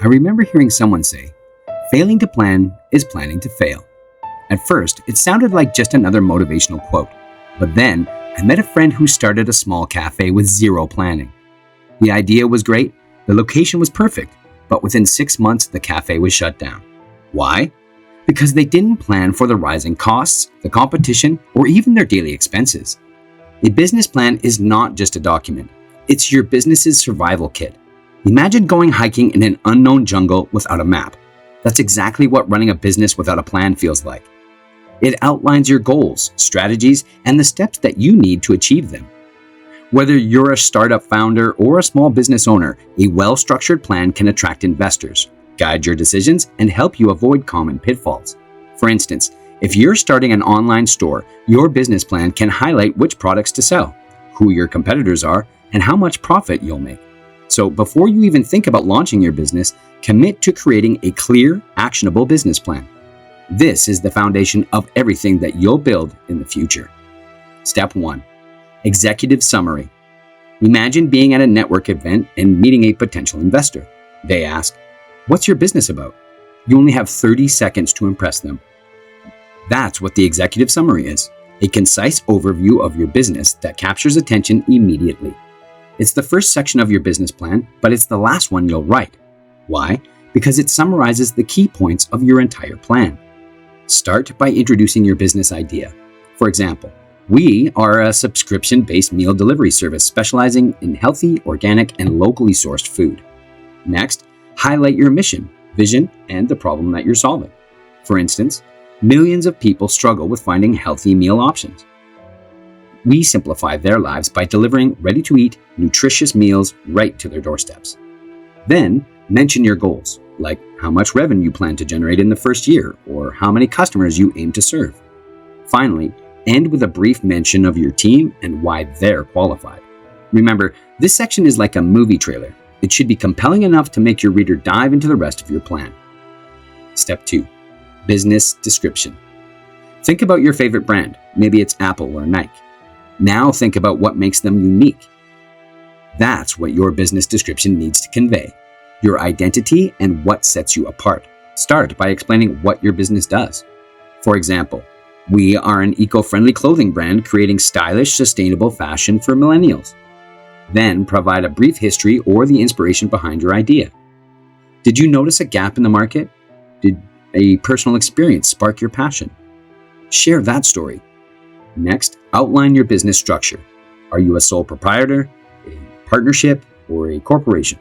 I remember hearing someone say, failing to plan is planning to fail. At first, it sounded like just another motivational quote, but then I met a friend who started a small cafe with zero planning. The idea was great, the location was perfect, but within 6 months, the cafe was shut down. Why? Because they didn't plan for the rising costs, the competition, or even their daily expenses. A business plan is not just a document. It's your business's survival kit. Imagine going hiking in an unknown jungle without a map. That's exactly what running a business without a plan feels like. It outlines your goals, strategies, and the steps that you need to achieve them. Whether you're a startup founder or a small business owner, a well-structured plan can attract investors, guide your decisions, and help you avoid common pitfalls. For instance, if you're starting an online store, your business plan can highlight which products to sell, who your competitors are, and how much profit you'll make. So before you even think about launching your business, commit to creating a clear, actionable business plan. This is the foundation of everything that you'll build in the future. Step 1. Executive summary. Imagine being at a network event and meeting a potential investor. They ask, "What's your business about?" You only have 30 seconds to impress them. That's what the executive summary is, a concise overview of your business that captures attention immediately. It's the first section of your business plan, but it's the last one you'll write. Why? Because it summarizes the key points of your entire plan. Start by introducing your business idea. For example, we are a subscription-based meal delivery service specializing in healthy, organic, and locally sourced food. Next, highlight your mission, vision, and the problem that you're solving. For instance, millions of people struggle with finding healthy meal options. We simplify their lives by delivering ready-to-eat, nutritious meals right to their doorsteps. Then, mention your goals, like how much revenue you plan to generate in the first year or how many customers you aim to serve. Finally, end with a brief mention of your team and why they're qualified. Remember, this section is like a movie trailer. It should be compelling enough to make your reader dive into the rest of your plan. Step 2. Business description. Think about your favorite brand. Maybe it's Apple or Nike. Now think about what makes them unique. That's what your business description needs to convey. Your identity and what sets you apart. Start by explaining what your business does. For example, we are an eco-friendly clothing brand creating stylish, sustainable fashion for millennials. Then provide a brief history or the inspiration behind your idea. Did you notice a gap in the market? Did a personal experience spark your passion? Share that story. Next, outline your business structure. Are you a sole proprietor, a partnership, or a corporation?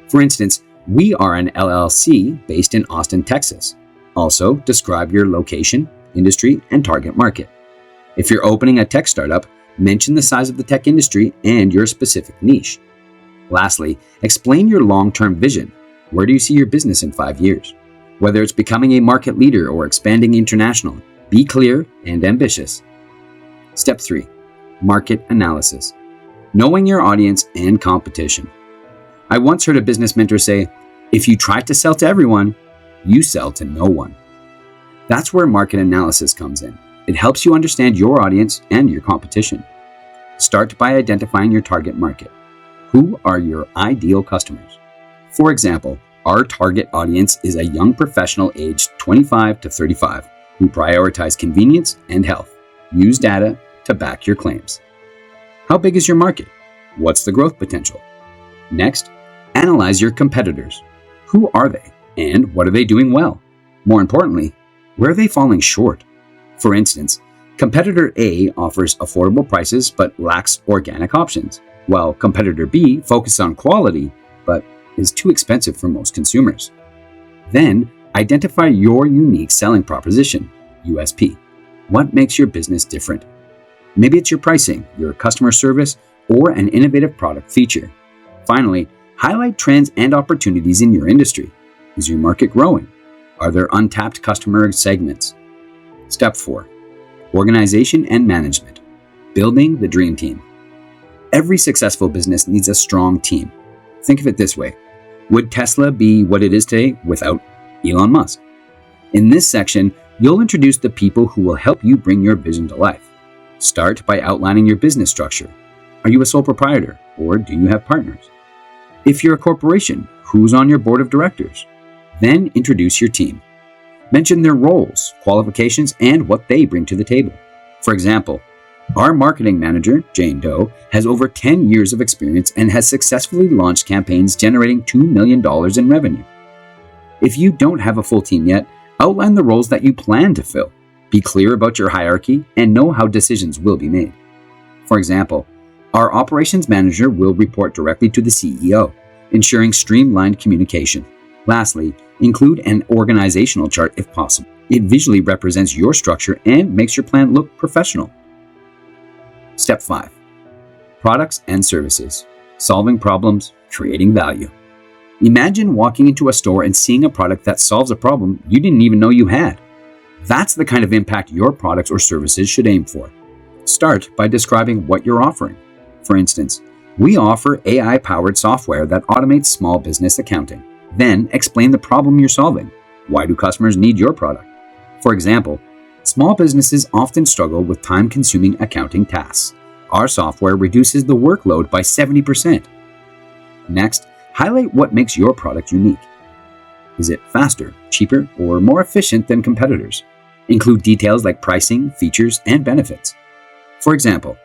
For instance, we are an LLC based in Austin, Texas. Also, describe your location, industry, and target market. If you're opening a tech startup, mention the size of the tech industry and your specific niche. Lastly, explain your long-term vision. Where do you see your business in 5 years? Whether it's becoming a market leader or expanding internationally, be clear and ambitious. Step 3. Market analysis. Knowing your audience and competition. I once heard a business mentor say, "If you try to sell to everyone, you sell to no one." That's where market analysis comes in. It helps you understand your audience and your competition. Start by identifying your target market. Who are your ideal customers? For example, our target audience is a young professional aged 25 to 35 who prioritize convenience and health. Use data to back your claims. How big is your market? What's the growth potential? Next, analyze your competitors. Who are they and what are they doing well? More importantly, where are they falling short? For instance, competitor A offers affordable prices but lacks organic options, while competitor B focuses on quality but is too expensive for most consumers. Then, identify your unique selling proposition, USP. What makes your business different? Maybe it's your pricing, your customer service, or an innovative product feature. Finally, highlight trends and opportunities in your industry. Is your market growing? Are there untapped customer segments? Step 4. Organization and management. Building the dream team. Every successful business needs a strong team. Think of it this way. Would Tesla be what it is today without Elon Musk? In this section, you'll introduce the people who will help you bring your vision to life. Start by outlining your business structure. Are you a sole proprietor or do you have partners? If you're a corporation, who's on your board of directors. Then introduce your team. Mention their roles, qualifications, and what they bring to the table. For example, our marketing manager, Jane Doe, has over 10 years of experience and has successfully launched campaigns generating $2 million in revenue. If you don't have a full team yet, outline the roles that you plan to fill. Be clear about your hierarchy and know how decisions will be made. For example, our operations manager will report directly to the CEO, ensuring streamlined communication. Lastly, include an organizational chart if possible. It visually represents your structure and makes your plan look professional. Step 5. Products and services. Solving problems, creating value. Imagine walking into a store and seeing a product that solves a problem you didn't even know you had. That's the kind of impact your products or services should aim for. Start by describing what you're offering. For instance, we offer AI-powered software that automates small business accounting. Then explain the problem you're solving. Why do customers need your product? For example, small businesses often struggle with time-consuming accounting tasks. Our software reduces the workload by 70%. Next, highlight what makes your product unique. Is it faster, cheaper, or more efficient than competitors? Include details like pricing, features, and benefits. For example,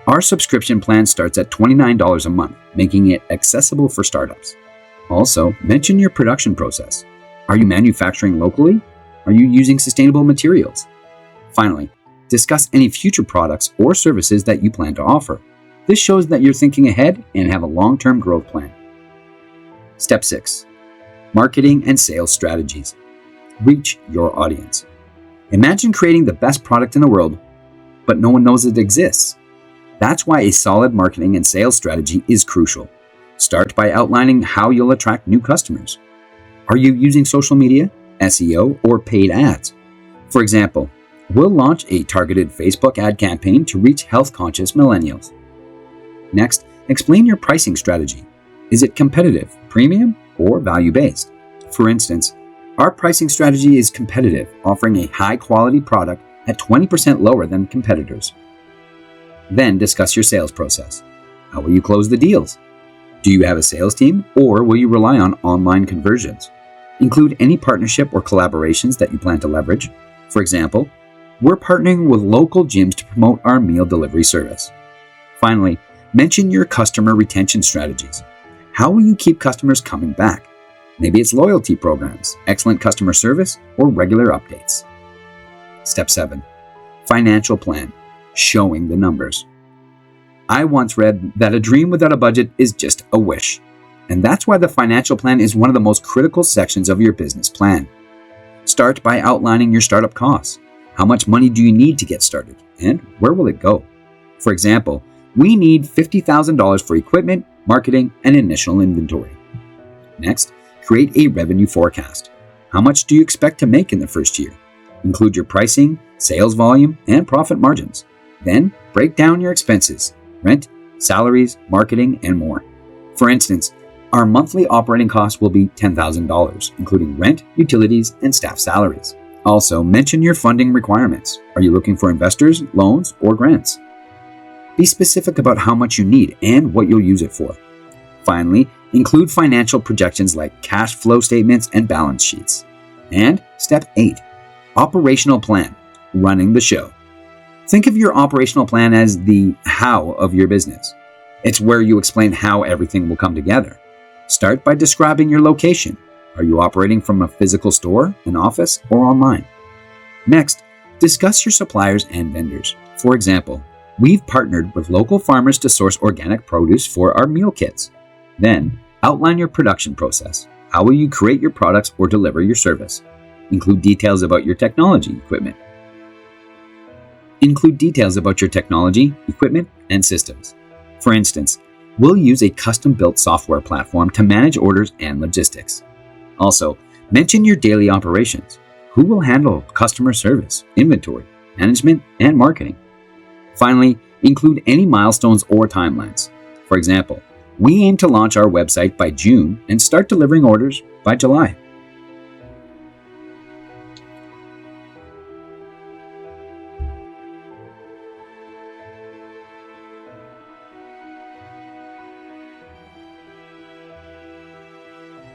our subscription plan starts at $29 a month, making it accessible for startups. Also, mention your production process. Are you manufacturing locally? Are you using sustainable materials? Finally, discuss any future products or services that you plan to offer. This shows that you're thinking ahead and have a long-term growth plan. Step 6. Marketing and sales strategies. Reach your audience. Imagine creating the best product in the world, but no one knows it exists. That's why a solid marketing and sales strategy is crucial. Start by outlining how you'll attract new customers. Are you using social media, SEO, or paid ads? For example, we'll launch a targeted Facebook ad campaign to reach health-conscious millennials. Next, explain your pricing strategy. Is it competitive, premium, or value-based? For instance, our pricing strategy is competitive, offering a high-quality product at 20% lower than competitors. Then discuss your sales process. How will you close the deals? Do you have a sales team, or will you rely on online conversions? Include any partnership or collaborations that you plan to leverage. For example, we're partnering with local gyms to promote our meal delivery service. Finally, mention your customer retention strategies. How will you keep customers coming back? Maybe it's loyalty programs, excellent customer service, or regular updates. Step 7. Financial plan. Showing the numbers. I once read that a dream without a budget is just a wish. And that's why the financial plan is one of the most critical sections of your business plan. Start by outlining your startup costs. How much money do you need to get started? And where will it go? For example, we need $50,000 for equipment, marketing, and initial inventory. Next, create a revenue forecast. How much do you expect to make in the first year? Include your pricing, sales volume, and profit margins. Then, break down your expenses: rent, salaries, marketing, and more. For instance, our monthly operating costs will be $10,000, including rent, utilities, and staff salaries. Also, mention your funding requirements. Are you looking for investors, loans, or grants? Be specific about how much you need and what you'll use it for. Finally, include financial projections like cash flow statements and balance sheets. And step 8, operational plan, running the show. Think of your operational plan as the how of your business. It's where you explain how everything will come together. Start by describing your location. Are you operating from a physical store, an office, or online? Next, discuss your suppliers and vendors. For example, we've partnered with local farmers to source organic produce for our meal kits. Then, outline your production process. How will you create your products or deliver your service? Include details about your technology equipment. And systems. For instance, we'll use a custom-built software platform to manage orders and logistics. Also, mention your daily operations. Who will handle customer service, inventory, management, and marketing? Finally, include any milestones or timelines. For example, we aim to launch our website by June and start delivering orders by July.